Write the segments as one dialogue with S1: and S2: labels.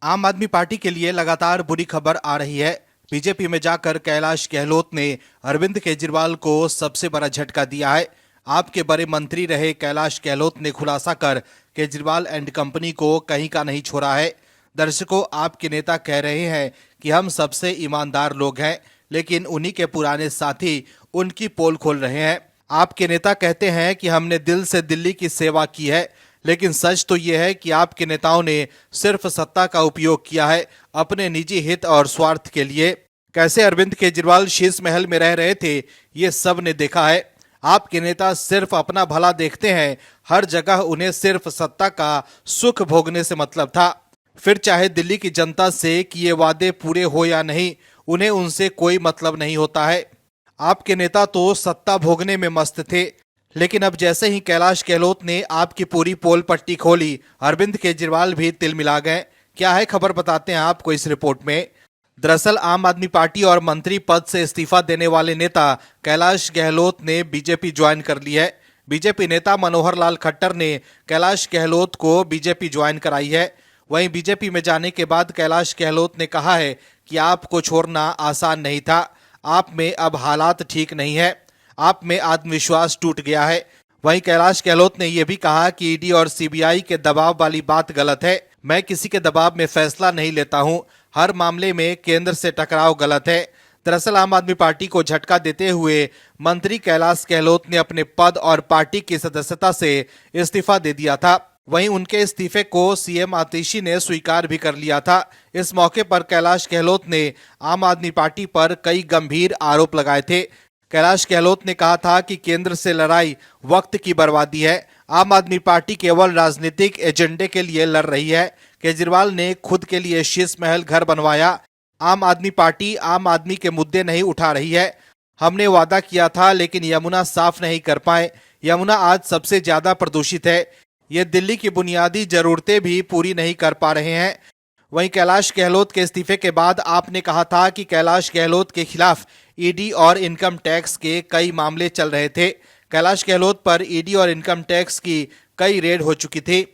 S1: आम आदमी पार्टी के लिए लगातार बुरी खबर आ रही है। बीजेपी में जाकर कैलाश गहलोत ने अरविंद केजरीवाल को सबसे बड़ा झटका दिया है। आपके बड़े मंत्री रहे कैलाश गहलोत ने खुलासा कर केजरीवाल एंड कंपनी को कहीं का नहीं छोड़ा है। दर्शकों, आपके नेता कह रहे हैं कि हम सबसे ईमानदार लोग हैं, लेकिन उन्हीं के पुराने साथी उनकी पोल खोल रहे हैं। आपके नेता कहते हैं कि हमने दिल से दिल्ली की सेवा की है, लेकिन सच तो यह है कि आपके नेताओं ने सिर्फ सत्ता का उपयोग किया है अपने निजी हित और स्वार्थ के लिए। कैसे अरविंद केजरीवाल शीश महल में रह रहे थे, ये सब ने देखा है। आपके नेता सिर्फ अपना भला देखते हैं, हर जगह उन्हें सिर्फ सत्ता का सुख भोगने से मतलब था। फिर चाहे दिल्ली की जनता से कि ये वादे पूरे हो या नहीं, उन्हें उनसे कोई मतलब नहीं होता है। आपके नेता तो सत्ता भोगने में मस्त थे, लेकिन अब जैसे ही कैलाश गहलोत ने आपकी पूरी पोल पट्टी खोली, अरविंद केजरीवाल भी तिल मिला गए। क्या है खबर, बताते हैं आपको इस रिपोर्ट में। दरअसल आम आदमी पार्टी और मंत्री पद से इस्तीफा देने वाले नेता कैलाश गहलोत ने बीजेपी ज्वाइन कर ली है। बीजेपी नेता मनोहर लाल खट्टर ने कैलाश गहलोत को बीजेपी ज्वाइन कराई है। वहीं बीजेपी में जाने के बाद कैलाश गहलोत ने कहा है कि आपको छोड़ना आसान नहीं था, आप में अब हालात ठीक नहीं है, आप में आत्मविश्वास टूट गया है। वहीं कैलाश गहलोत ने यह भी कहा कि ईडी और सीबीआई के दबाव वाली बात गलत है। मैं किसी के दबाव में फैसला नहीं लेता हूं, हर मामले में केंद्र से टकराव गलत है। दरअसल आम आदमी पार्टी को झटका देते हुए मंत्री कैलाश गहलोत ने अपने पद और पार्टी की सदस्यता से इस्तीफा दे दिया था। वहीं उनके इस्तीफे को सीएम आतिशी ने स्वीकार भी कर लिया था। इस मौके पर कैलाश गहलोत ने आम आदमी पार्टी पर कई गंभीर आरोप लगाए थे। कैलाश गहलोत ने कहा था कि केंद्र से लड़ाई वक्त की बर्बादी है, आम आदमी पार्टी केवल राजनीतिक एजेंडे के लिए लड़ रही है। केजरीवाल ने खुद के लिए शीश महल घर बनवाया, आम आदमी पार्टी आम आदमी के मुद्दे नहीं उठा रही है। हमने वादा किया था लेकिन यमुना साफ नहीं कर पाए। यमुना आज सबसे ज्यादा प्रदूषित है, ये दिल्ली की बुनियादी जरूरतें भी पूरी नहीं कर पा रहे हैं। वहीं कैलाश गहलोत के इस्तीफे के बाद आपने कहा था कि कैलाश गहलोत के खिलाफ ईडी और इनकम टैक्स के कई मामले चल रहे थे। कैलाश गहलोत पर ईडी और इनकम टैक्स की कई रेड हो चुकी थी।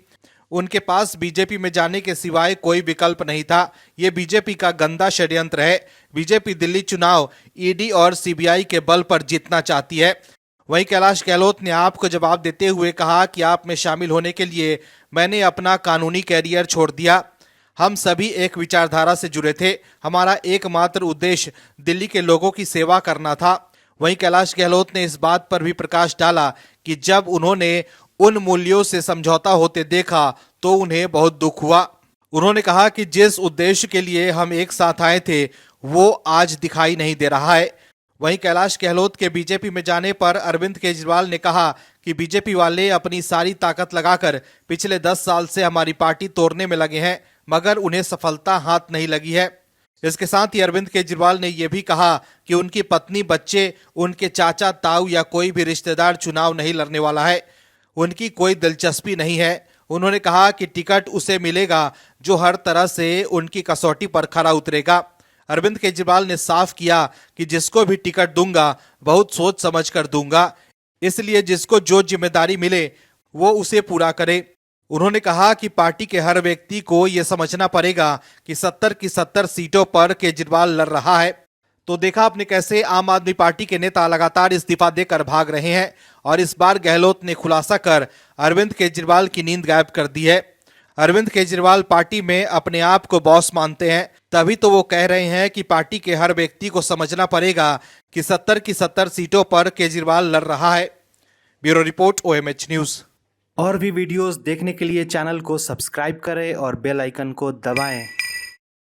S1: उनके पास बीजेपी में जाने के सिवाय कोई विकल्प नहीं था। ये बीजेपी का गंदा षड्यंत्र है। बीजेपी दिल्ली चुनाव ईडी और सीबीआई के बल पर जीतना चाहती है। वहीं कैलाश गहलोत ने आपको जवाब देते हुए कहा कि आप में शामिल होने के लिए मैंने अपना कानूनी कैरियर छोड़ दिया। हम सभी एक विचारधारा से जुड़े थे, हमारा एकमात्र उद्देश्य दिल्ली के लोगों की सेवा करना था। वहीं कैलाश गहलोत ने इस बात पर भी प्रकाश डाला कि जब उन्होंने उन मूल्यों से समझौता होते देखा तो उन्हें बहुत दुख हुआ। उन्होंने कहा कि जिस उद्देश्य के लिए हम एक साथ आए थे वो आज दिखाई नहीं दे रहा है। वहीं कैलाश गहलोत के बीजेपी में जाने पर अरविंद केजरीवाल ने कहा कि बीजेपी वाले अपनी सारी ताकत लगाकर पिछले 10 साल से हमारी पार्टी तोड़ने में लगे हैं, मगर उन्हें सफलता हाथ नहीं लगी है। इसके साथ ही अरविंद केजरीवाल ने यह भी कहा कि उनकी पत्नी, बच्चे, उनके चाचा ताऊ या कोई भी रिश्तेदार चुनाव नहीं लड़ने वाला है, उनकी कोई दिलचस्पी नहीं है। उन्होंने कहा कि टिकट उसे मिलेगा जो हर तरह से उनकी कसौटी पर खरा उतरेगा। अरविंद केजरीवाल ने साफ किया कि जिसको भी टिकट दूंगा बहुत सोच समझ कर दूंगा, इसलिए जिसको जो जिम्मेदारी मिले वो उसे पूरा करे। उन्होंने कहा कि पार्टी के हर व्यक्ति को यह समझना पड़ेगा कि 70 की 70 सीटों पर केजरीवाल लड़ रहा है। तो देखा आपने कैसे आम आदमी पार्टी के नेता लगातार इस्तीफा देकर भाग रहे हैं, और इस बार गहलोत ने खुलासा कर अरविंद केजरीवाल की नींद गायब कर दी है। अरविंद केजरीवाल पार्टी में अपने आप को बॉस मानते हैं, तभी तो वो कह रहे हैं कि पार्टी के हर व्यक्ति को समझना पड़ेगा कि 70 की 70 सीटों पर केजरीवाल लड़ रहा है। Bureau report, OMH news.
S2: और भी वीडियोस देखने के लिए चैनल को सब्सक्राइब करें और बेल आइकन को दबाएं।